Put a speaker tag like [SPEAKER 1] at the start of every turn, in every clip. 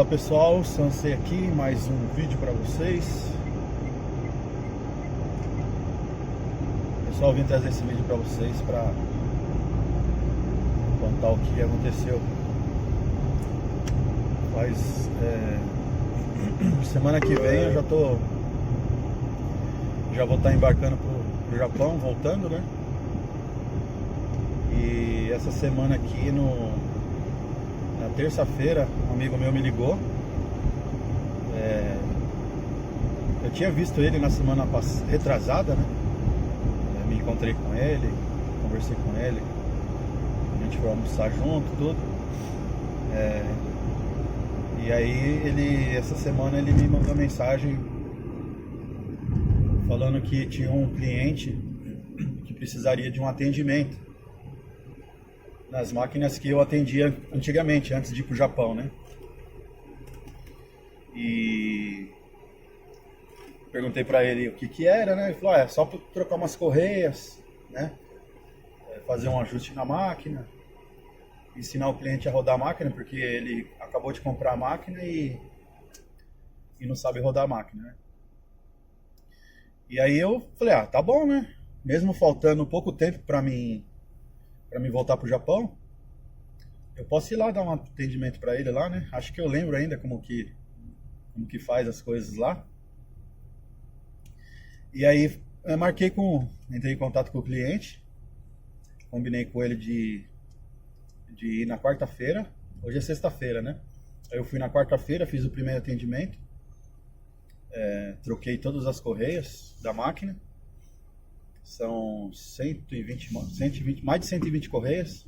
[SPEAKER 1] Fala pessoal, Sansei aqui, mais um vídeo para vocês. Pessoal, vim trazer esse vídeo para vocês para contar o que aconteceu. Semana que vem eu já vou estar embarcando pro Japão, voltando, né? E essa semana aqui na terça-feira, um amigo meu me ligou. Eu tinha visto ele na semana retrasada, né? Me encontrei com ele, conversei com ele, a gente foi almoçar junto, tudo. E aí essa semana ele me mandou uma mensagem falando que tinha um cliente que precisaria de um atendimento nas máquinas que eu atendia antigamente, antes de ir pro Japão, né? E perguntei pra ele o que era, né? Ele falou, é só trocar umas correias, né? Fazer um ajuste na máquina, ensinar o cliente a rodar a máquina, porque ele acabou de comprar a máquina e não sabe rodar a máquina, né? E aí eu falei, tá bom, né? Mesmo faltando pouco tempo pra mim voltar pro Japão, eu posso ir lá dar um atendimento pra ele lá, né? Acho que eu lembro ainda como que faz as coisas lá. E aí entrei em contato com o cliente, combinei com ele de ir na quarta-feira. Hoje é sexta-feira, né? Aí eu fui na quarta-feira, fiz o primeiro atendimento, troquei todas as correias da máquina. São mais de 120 correias.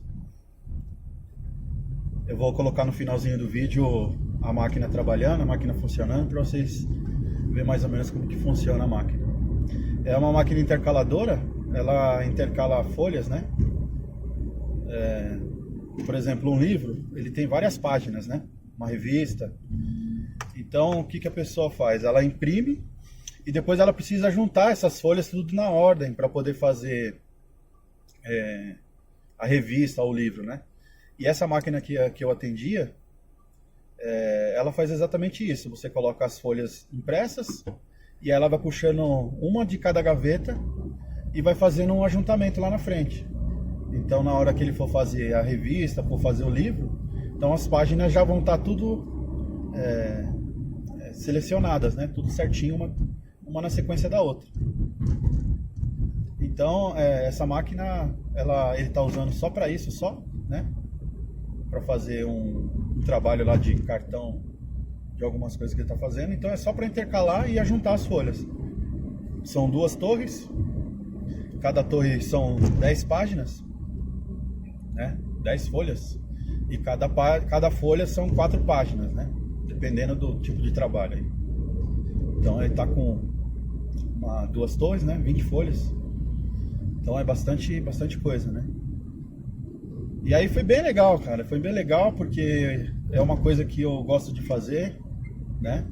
[SPEAKER 1] Eu vou colocar no finalzinho do vídeo a máquina trabalhando, a máquina funcionando, para vocês verem mais ou menos como que funciona a máquina. É uma máquina intercaladora, ela intercala folhas, né? Por exemplo, um livro, ele tem várias páginas, né? Uma revista. Então, o que a pessoa faz? Ela imprime e depois ela precisa juntar essas folhas tudo na ordem para poder fazer a revista ou o livro, né? E essa máquina que eu atendia, ela faz exatamente isso. Você coloca as folhas impressas e ela vai puxando uma de cada gaveta e vai fazendo um ajuntamento lá na frente. Então, na hora que ele for fazer a revista, for fazer o livro, então as páginas já vão estar tudo selecionadas, né? Tudo certinho, uma na sequência da outra. Então, essa máquina, ele está usando só para isso, né? Para fazer um trabalho lá de cartão de algumas coisas que ele está fazendo. Então, é só para intercalar e ajuntar as folhas. São 2 torres. Cada torre são 10 páginas, né? 10 folhas. E cada folha são 4 páginas, né? Dependendo do tipo de trabalho aí. Então, ele está com 2 torres, né? 20 folhas. Então é bastante coisa, né? E aí foi bem legal, cara. Foi bem legal porque é uma coisa que eu gosto de fazer, né?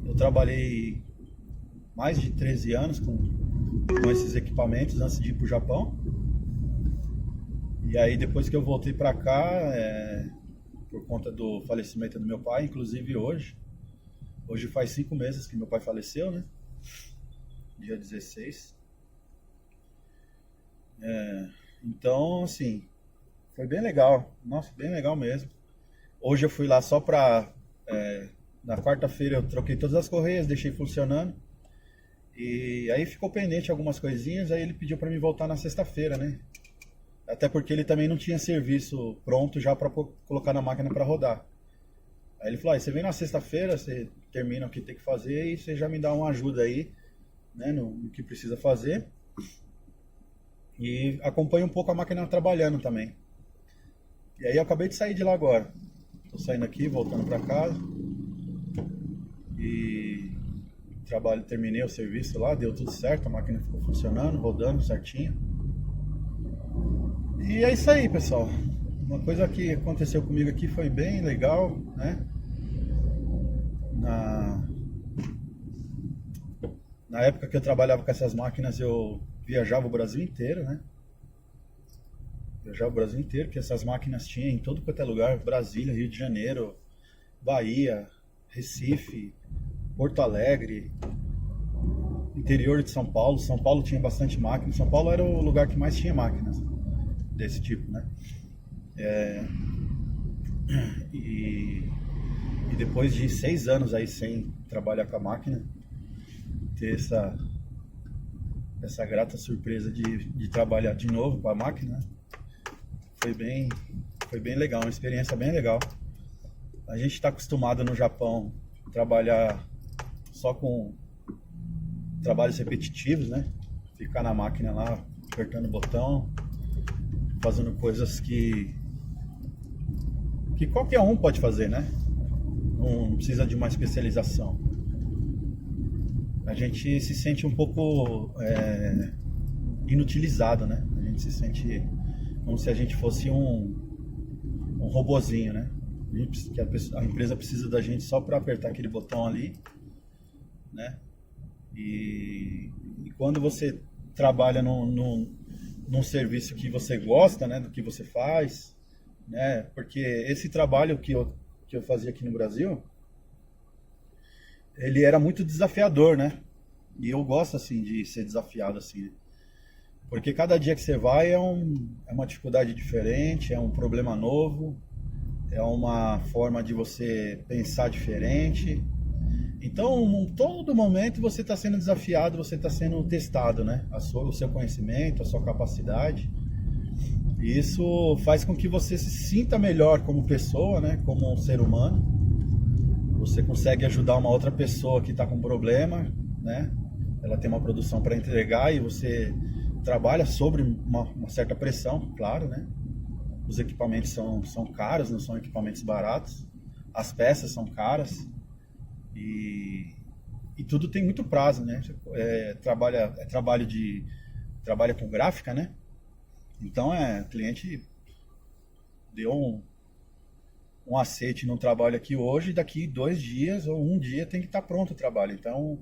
[SPEAKER 1] Eu trabalhei mais de 13 anos com esses equipamentos antes de ir pro Japão. E aí depois que eu voltei pra cá, por conta do falecimento do meu pai, inclusive hoje faz 5 meses que meu pai faleceu, né? Dia 16. Então, assim, foi bem legal. Nossa, bem legal mesmo. Hoje eu fui lá só na quarta-feira eu troquei todas as correias, deixei funcionando. E aí ficou pendente algumas coisinhas, aí ele pediu pra mim voltar na sexta-feira, né? Até porque ele também não tinha serviço pronto já pra colocar na máquina pra rodar. Aí ele falou, você vem na sexta-feira, você termina o que tem que fazer e você já me dá uma ajuda aí, né, no que precisa fazer. E acompanha um pouco a máquina trabalhando também. E aí eu acabei de sair de lá agora. Tô saindo aqui, voltando pra casa. E terminei o serviço lá, deu tudo certo, a máquina ficou funcionando, rodando certinho. E é isso aí, pessoal. Uma coisa que aconteceu comigo aqui foi bem legal, né? Na época que eu trabalhava com essas máquinas, eu viajava o Brasil inteiro, né? Viajava o Brasil inteiro, que essas máquinas tinham em todo quanto é lugar, Brasília, Rio de Janeiro, Bahia, Recife, Porto Alegre, interior de São Paulo. São Paulo tinha bastante máquina. São Paulo era o lugar que mais tinha máquinas desse tipo, né? E depois de 6 anos aí sem trabalhar com a máquina, ter essa grata surpresa de trabalhar de novo com a máquina, foi bem legal, uma experiência bem legal. A gente está acostumado no Japão a trabalhar só com trabalhos repetitivos, né? Ficar na máquina lá, apertando o botão, fazendo coisas que qualquer um pode fazer, né? Não precisa de uma especialização. A gente se sente um pouco inutilizado, né? A gente se sente como se a gente fosse um robozinho, né? Que a empresa precisa da gente só para apertar aquele botão ali, né? E quando você trabalha num serviço que você gosta, né? Do que você faz, né? Porque esse trabalho que eu fazia aqui no Brasil, ele era muito desafiador, né? E eu gosto, assim, de ser desafiado, assim. Porque cada dia que você vai é uma dificuldade diferente, é um problema novo, é uma forma de você pensar diferente. Então, todo momento você está sendo desafiado, você está sendo testado, né? O seu conhecimento, a sua capacidade. E isso faz com que você se sinta melhor como pessoa, né? Como um ser humano. Você consegue ajudar uma outra pessoa que está com problema, né? Ela tem uma produção para entregar e você trabalha sobre uma certa pressão, claro, né? Os equipamentos são caros, não são equipamentos baratos. As peças são caras e tudo tem muito prazo, né? Trabalha com gráfica, né? Então o cliente deu um aceite no trabalho aqui hoje, daqui 2 dias ou 1 dia tem que estar pronto o trabalho. Então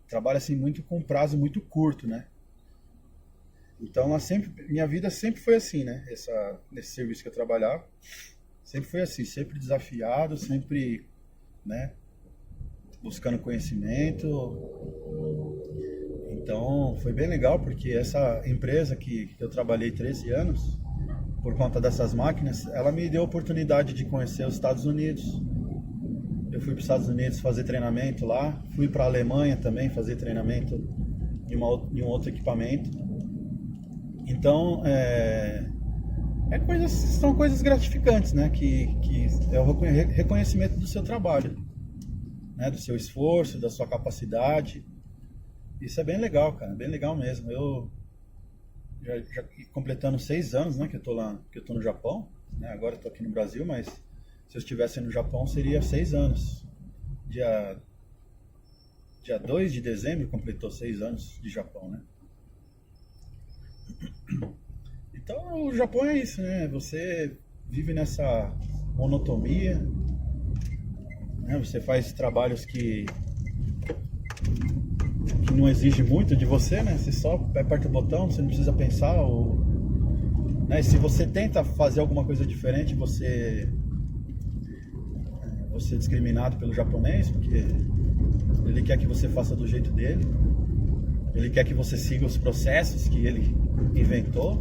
[SPEAKER 1] trabalha assim muito com prazo muito curto, né? Então minha vida sempre foi assim, né? Nesse serviço que eu trabalhava, sempre foi assim, sempre desafiado, sempre, né? Buscando conhecimento. Então foi bem legal, porque essa empresa que eu trabalhei 13 anos, por conta dessas máquinas, ela me deu a oportunidade de conhecer os Estados Unidos. Eu fui para os Estados Unidos fazer treinamento lá, fui para a Alemanha também fazer treinamento de um outro equipamento. Então, são coisas gratificantes, né? Que é o reconhecimento do seu trabalho, né? Do seu esforço, da sua capacidade. Isso é bem legal, cara, bem legal mesmo. Eu já completando 6 anos, né? Que eu tô no Japão, né? Agora eu tô aqui no Brasil, mas se eu estivesse no Japão seria 6 anos. Dia 2 de dezembro completou 6 anos de Japão, né? Então o Japão é isso, né? Você vive nessa monotonia, né? Você faz trabalhos que não exige muito de você, né? Você só aperta o botão, você não precisa pensar, né? Se você tenta fazer alguma coisa diferente, você é discriminado pelo japonês, porque ele quer que você faça do jeito dele, ele quer que você siga os processos que ele inventou,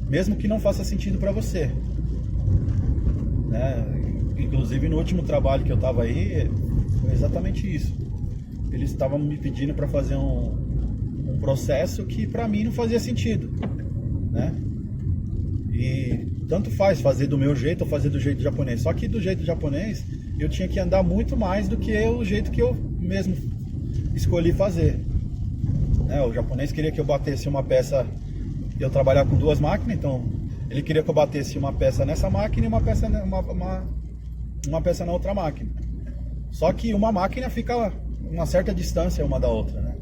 [SPEAKER 1] mesmo que não faça sentido para você, né? Inclusive no último trabalho que eu estava aí, foi exatamente isso. Eles estavam me pedindo para fazer um processo que para mim não fazia sentido, né? E tanto faz fazer do meu jeito ou fazer do jeito japonês. Só que do jeito japonês eu tinha que andar muito mais do que o jeito que eu mesmo escolhi fazer, né? O japonês queria que eu batesse uma peça. Eu trabalhava com 2 máquinas, então ele queria que eu batesse uma peça nessa máquina e uma peça na outra máquina. Só que uma máquina fica uma certa distância uma da outra, né?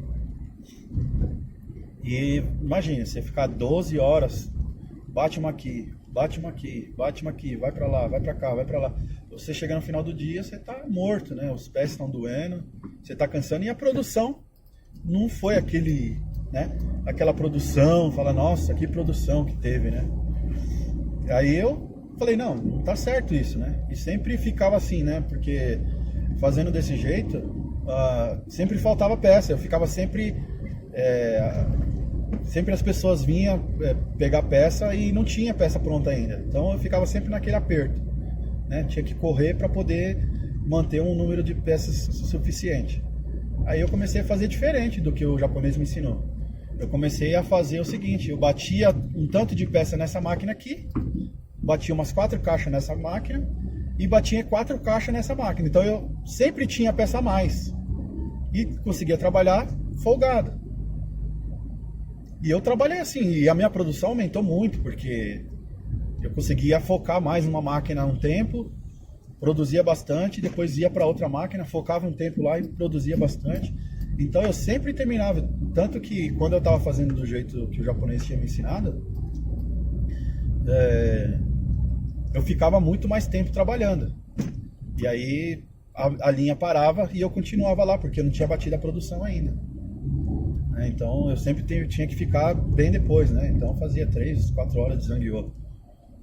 [SPEAKER 1] E imagina, você ficar 12 horas, bate uma aqui, bate uma aqui, bate uma aqui, vai pra lá, vai pra cá, vai pra lá. Você chega no final do dia, você tá morto, né? Os pés estão doendo, você tá cansando. E a produção não foi aquela produção, fala, nossa, que produção que teve, né? Aí eu Falei, não tá certo isso, né? E sempre ficava assim, né? Porque fazendo desse jeito, sempre faltava peça. Eu ficava sempre... sempre as pessoas vinham pegar peça e não tinha peça pronta ainda. Então eu ficava sempre naquele aperto, né? Tinha que correr para poder manter um número de peças suficiente. Aí eu comecei a fazer diferente do que o japonês me ensinou. Eu comecei a fazer o seguinte, eu batia um tanto de peça nessa máquina aqui, batia umas 4 caixas nessa máquina e batia 4 caixas nessa máquina. Então eu sempre tinha peça a mais e conseguia trabalhar folgado. E eu trabalhei assim, e a minha produção aumentou muito, porque eu conseguia focar mais numa máquina um tempo, produzia bastante, depois ia para outra máquina, focava um tempo lá e produzia bastante. Então eu sempre terminava, tanto que quando eu estava fazendo do jeito que o japonês tinha me ensinado, eu ficava muito mais tempo trabalhando. E aí a linha parava e eu continuava lá, porque eu não tinha batido a produção ainda. Então eu sempre tinha que ficar bem depois, né? Então eu fazia 3, 4 horas de zangueô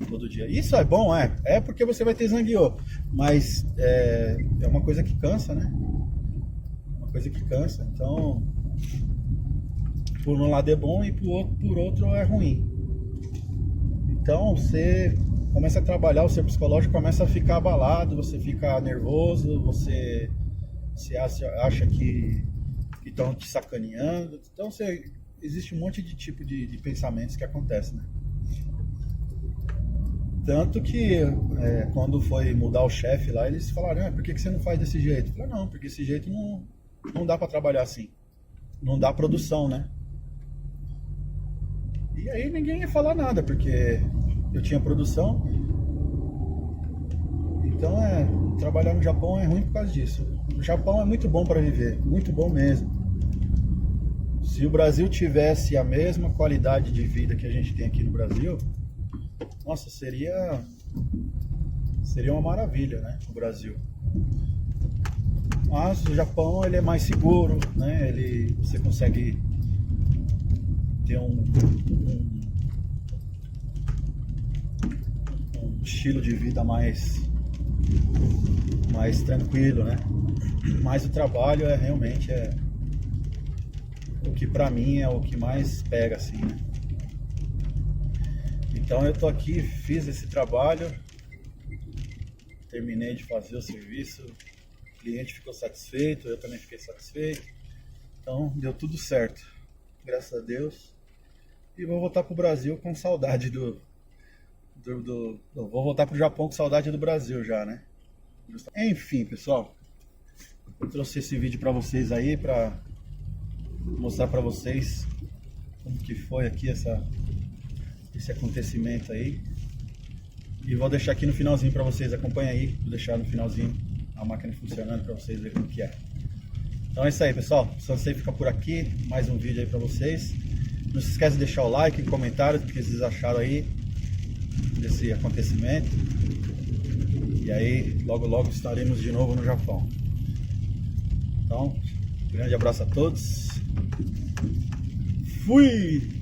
[SPEAKER 1] todo dia. Isso é bom, é porque você vai ter zangueô, mas é uma coisa que cansa, né? Coisa que cansa, então por um lado é bom e por outro é ruim. Então você começa a trabalhar, o seu psicológico começa a ficar abalado, você fica nervoso, você acha que estão te sacaneando. Então existe um monte de tipo de pensamentos que acontecem, né? Tanto que quando foi mudar o chefe lá, eles falaram, por que você não faz desse jeito? Eu falei, não, porque esse jeito não dá para trabalhar assim. Não dá produção, né? E aí ninguém ia falar nada, porque eu tinha produção. Então trabalhar no Japão é ruim por causa disso. O Japão é muito bom para viver, muito bom mesmo. Se o Brasil tivesse a mesma qualidade de vida que a gente tem aqui no Brasil, nossa, seria uma maravilha, né? O Brasil. Mas o Japão ele é mais seguro, né? Você consegue ter um estilo de vida mais tranquilo, né? Mas o trabalho realmente o que pra mim é o que mais pega, assim, né? Então eu tô aqui, fiz esse trabalho, terminei de fazer o serviço. O cliente ficou satisfeito, eu também fiquei satisfeito. Então deu tudo certo, graças a Deus. E vou voltar pro Brasil com saudade vou voltar pro Japão com saudade do Brasil já, né? Enfim, pessoal, eu trouxe esse vídeo para vocês aí, para mostrar para vocês como que foi aqui esse acontecimento aí. E vou deixar aqui no finalzinho para vocês, acompanha aí, vou deixar no finalzinho a máquina funcionando para vocês verem como que é. Então é isso aí, pessoal, o Sansei fica por aqui, mais um vídeo aí para vocês. Não se esquece de deixar o like e comentários, o que vocês acharam aí desse acontecimento. E aí, logo logo estaremos de novo no Japão. Então, grande abraço a todos. Fui!